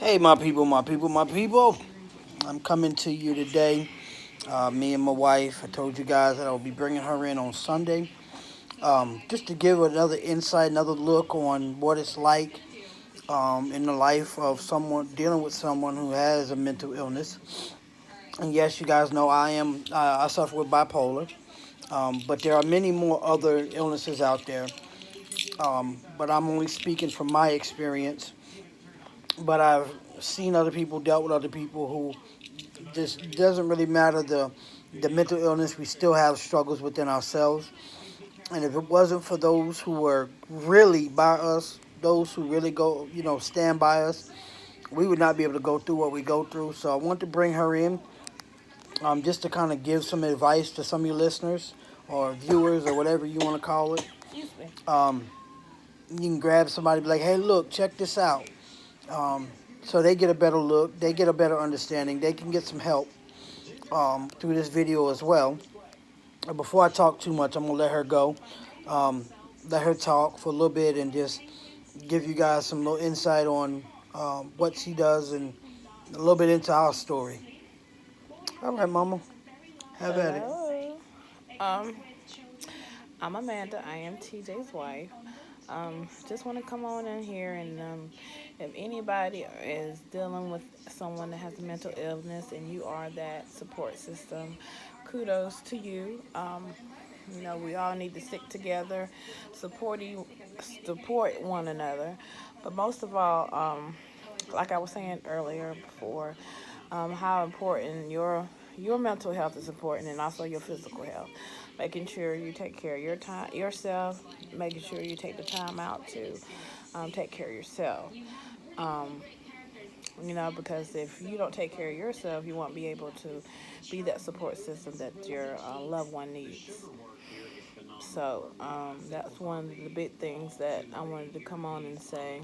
Hey, my people, my people, my people. I'm coming to you today. Me and my wife. I told you guys that I'll be bringing her in on Sunday, just to give another insight, another look on what it's like in the life of someone dealing with someone who has a mental illness. And yes, you guys know I suffer with bipolar, but there are many more other illnesses out there. But I'm only speaking from my experience. But I've seen other people, dealt with other people who just doesn't really matter the mental illness. We still have struggles within ourselves, and if it wasn't for those who were really by us, those who really go, stand by us, we would not be able to go through what we go through. So I want to bring her in, just to kind of give some advice to some of your listeners or viewers or whatever you want to call it. Excuse me. Um, you can grab somebody, be like, "Hey, look, check this out." Um, so they get a better look, they get a better understanding, they can get some help through this video as well. Before I talk too much, I'm gonna let her go. Um, Let her talk for a little bit and just give you guys some little insight on what she does and a little bit into our story. All right, Mama, have at it. Hello. Um, I'm Amanda. I am TJ's wife. Just want to come on in here and if anybody is dealing with someone that has a mental illness and you are that support system, kudos to you. We all need to stick together, support one another, but most of all, like I was saying earlier before, how important your mental health is important, and also your physical health. Making sure you take care of yourself, making sure you take the time out to take care of yourself. Um, because if you don't take care of yourself, you won't be able to be that support system that your loved one needs. So that's one of the big things that I wanted to come on and say.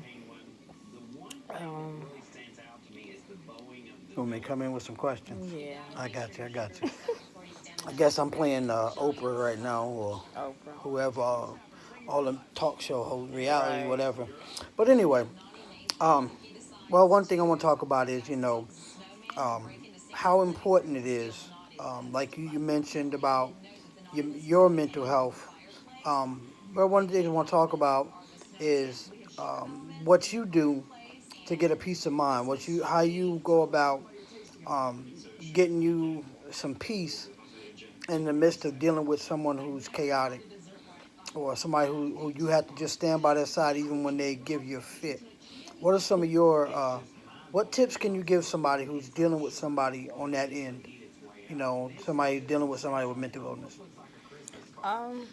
Um, You want me to come in with some questions? yeah, I got you. I got you. I guess I'm playing Oprah right now, or Oprah. whoever, all the talk show host, reality, Right. whatever. But anyway, um, well, one thing I want to talk about is, um, how important it is. Like you mentioned about your mental health. But one thing I want to talk about is what you do to get a peace of mind. How you go about um, getting you some peace in the midst of dealing with someone who's chaotic or somebody who you have to just stand by their side even when they give you a fit. What are some of your what tips can you give somebody who's dealing with somebody on that end? Somebody dealing with somebody with mental illness. Um,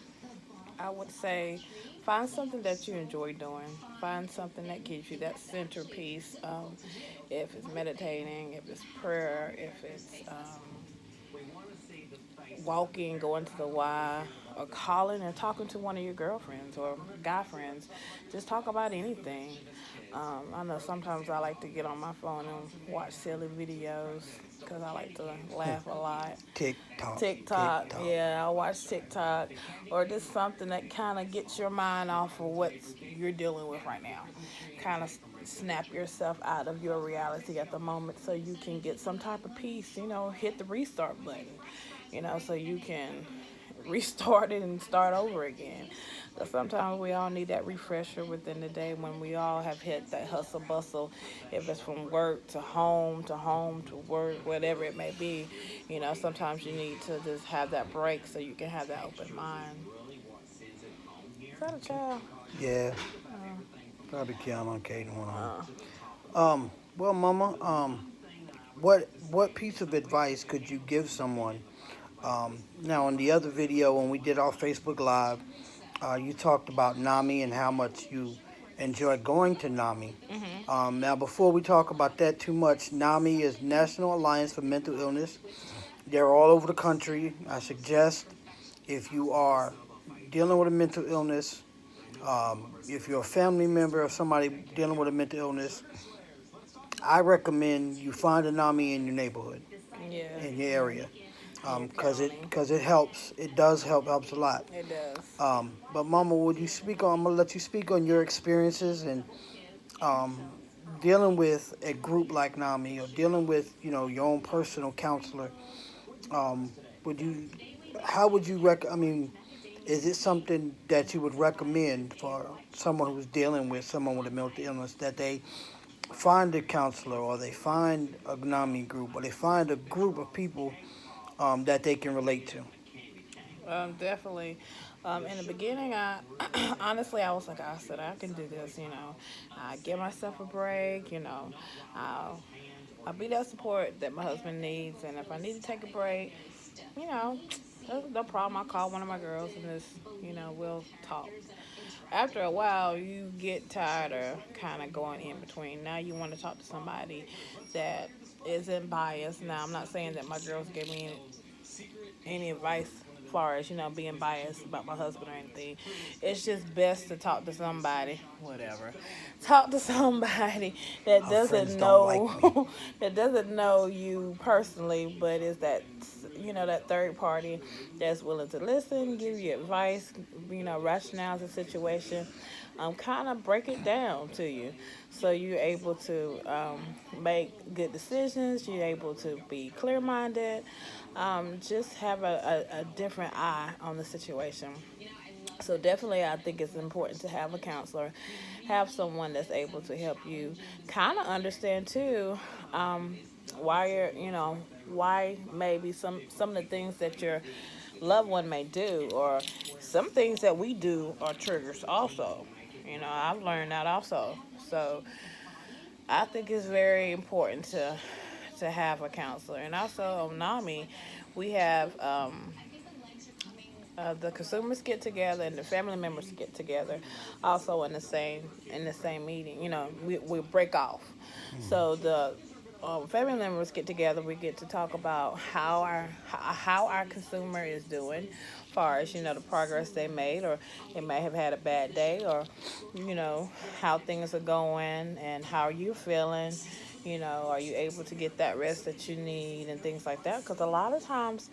I would say find something that you enjoy doing. Find something that gives you that centerpiece. If it's meditating, if it's prayer, if it's walking, going to the Y, or calling and talking to one of your girlfriends or guy friends. Just talk about anything. I know sometimes I like to get on my phone and watch silly videos because I like to laugh a lot. Tick tock, tick TikTok, tock. yeah, I watch TikTok, or just something that kind of gets your mind off of what you're dealing with right now. Kind of snap yourself out of your reality at the moment so you can get some type of peace. Hit the restart button. So you can restart it and start over again. But sometimes we all need that refresher within the day when we all have hit that hustle bustle, if it's from work to home to work, whatever it may be. Sometimes you need to just have that break so you can have that open mind. Is that a child? Yeah, Uh, probably Keanu and Kaden one of them. uh, Well, Mama, what piece of advice could you give someone? Now, in the other video when we did our Facebook Live, you talked about NAMI and how much you enjoy going to NAMI. mhm. Now, before we talk about that too much, NAMI is National Alliance for Mental Illness. They're all over the country. I suggest if you are dealing with a mental illness, if you're a family member of somebody dealing with a mental illness, I recommend you find a NAMI in your neighborhood, Yeah, in your area, in your because county. it helps. It does helps a lot. It does. But Mama, would you speak on? I'm gonna let you speak on your experiences and um, dealing with a group like NAMI or dealing with your own personal counselor, um, would you how would you I mean, is it something that you would recommend for someone who's dealing with someone with a mental illness that they find a counselor or they find a NAMI group or they find a group of people that they can relate to? Definitely. In the beginning, I honestly I was like, I said I can do this. I give myself a break. I'll I'll be that support that my husband needs, and if I need to take a break, you know, there's no problem. I call one of my girls and just we'll talk. After a while, you get tired of kind of going in between. Now you want to talk to somebody that isn't biased. Now I'm not saying that my girls gave me any advice as far as being biased about my husband or anything. It's just best to talk to somebody, whatever. Talk to somebody that Our friends doesn't don't like me. know that doesn't know you personally, but is that that third party that's willing to listen, give you advice, rationalize the situation, kind of break it down to you, so you're able to make good decisions. You're able to be clear minded. Just have a different eye on the situation. So definitely, I think it's important to have a counselor, have someone that's able to help you kind of understand too, why why maybe some of the things that your loved one may do, or some things that we do are triggers also. I've learned that also. So I think it's very important to have a counselor. And also on NAMI, we have the consumers get together and the family members get together, also in the same meeting. We break off. So the family members get together. We get to talk about how our consumer is doing, far as the progress they made, or they may have had a bad day, or how things are going and how you're feeling. Are you able to get that rest that you need and things like that? Because a lot of times,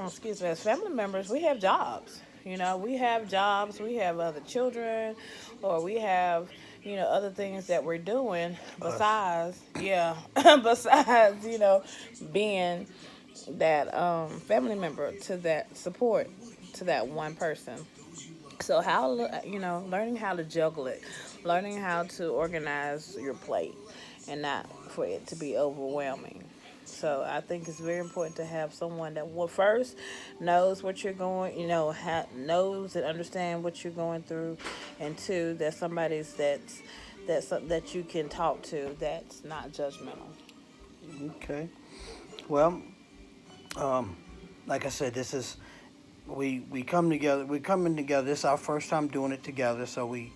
excuse me, as family members, we have jobs. We have jobs, we have other children, or we have, other things that we're doing Us. besides, yeah, besides, being that family member to that support to that one person. So learning how to juggle it, learning how to organize your plate, and not for it to be overwhelming. So I think it's very important to have someone that first knows what you're going, knows and understand what you're going through, and two, that that you can talk to that's not judgmental. Okay. Well, um, like I said, this is we come together. We're coming together. This is our first time doing it together, so we're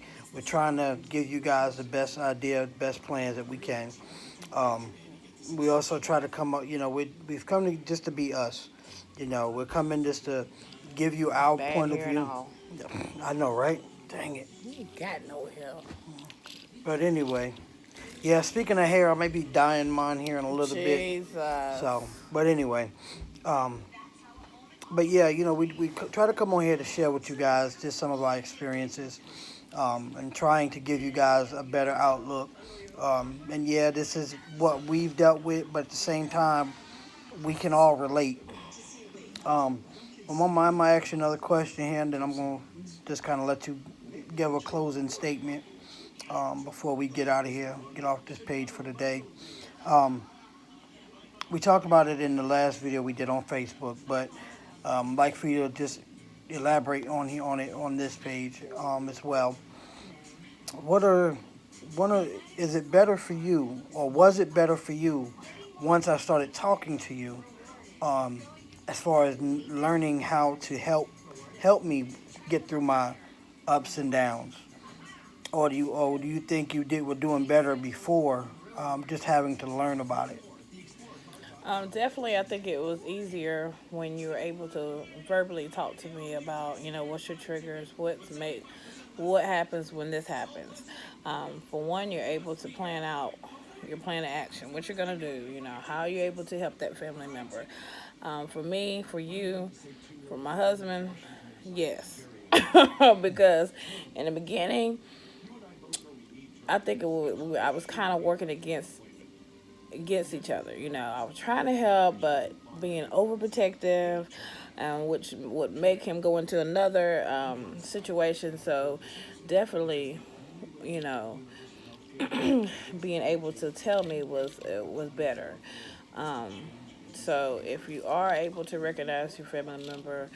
trying to give you guys the best idea, best plans that we can. Um, we also try to come up. We've come to just to be us. We're coming just to give you our Bad point of hair and view. all. I know, right? Dang it. You ain't got no hair. But anyway, yeah. Speaking of hair, I may be dyeing mine here in a little bit. Jesus. So, but anyway, um, but yeah, we try to come on here to share with you guys just some of our experiences, and trying to give you guys a better outlook. And yeah, this is what we've dealt with, but at the same time, we can all relate. Um, on my mind, I might ask you another question here, and then I'm gonna just kind of let you give a closing statement before we get out of here, get off this page for the day. Um, we talked about it in the last video we did on Facebook, but like for you to just elaborate on here on it on this page as well. What are one of is it better for you, or was it better for you once I started talking to you, um, as far as learning how to help me get through my ups and downs, or do you think you did were doing better before, just having to learn about it? Definitely, I think it was easier when you were able to verbally talk to me about, what's your triggers, what happens when this happens. For one, you're able to plan out your plan of action, what you're gonna do, how you're able to help that family member. For me, for you, for my husband, yes, because in the beginning, I think I was kind of working against each other. You know, I was trying to help, but being overprotective, which would make him go into another situation. So, definitely, you know, being able to tell me was better. Um, so, if you are able to recognize your family member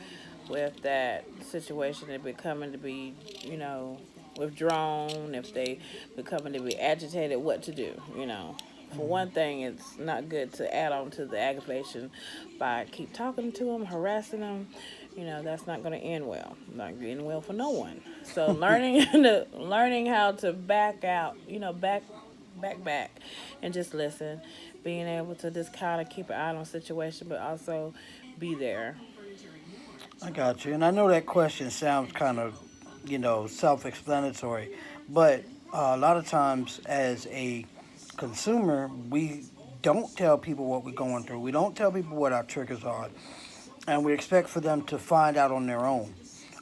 with that situation and becoming to be, you know, withdrawn, if they becoming to be agitated, what to do, you know. For one thing, it's not good to add on to the aggravation by keep talking to them, harassing them. You know, that's not going to end well. Not going to end well for no one. So learning learning how to back out, you know, back, and just listen. Being able to just kind of keep an eye on the situation, but also be there. I got you. And I know that question sounds kind of, self explanatory, but a lot of times as a consumer, we don't tell people what we're going through. We don't tell people what our triggers are. And we expect for them to find out on their own.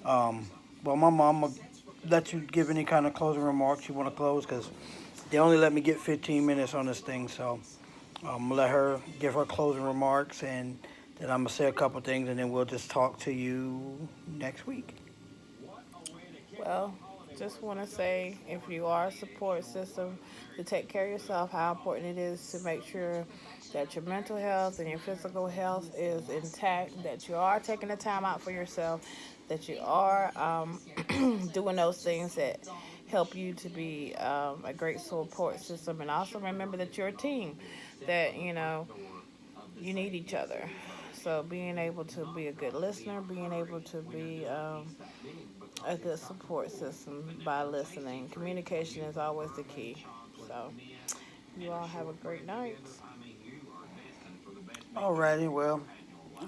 Um, well, my mom will let you give any kind of closing remarks you want to close because they only let me get 15 minutes on this thing. So I'm going to let her give her closing remarks and then I'm going to say a couple things and then we'll just talk to you next week. Well, just want to say if you are a support system, to take care of yourself, how important it is to make sure that your mental health and your physical health is intact, that you are taking the time out for yourself, that you are doing those things that help you to be a great support system. And also remember that you're a team, that, you know, you need each other. So being able to be a good listener, being able to be a good support system by listening. Communication is always the key. So, you all have a great night. Alrighty, well,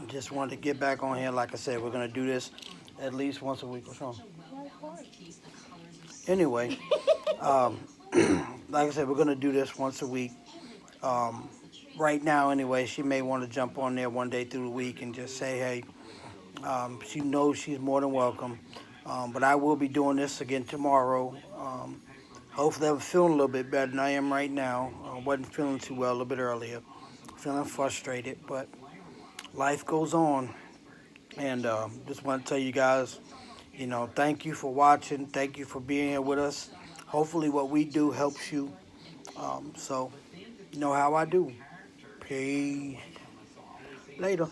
just wanted to get back on here. Like I said, we're going to do this at least once a week. What's wrong? Anyway, um, like I said, we're going to do this once a week. Um, right now, anyway, she may want to jump on there one day through the week and just say, hey, she knows she's more than welcome. But I will be doing this again tomorrow. Hopefully, I'm feeling a little bit better than I am right now. I wasn't feeling too well a little bit earlier. Feeling frustrated, but life goes on. And just want to tell you guys, thank you for watching. Thank you for being here with us. Hopefully, what we do helps you. So, you know how I do. Peace. Later.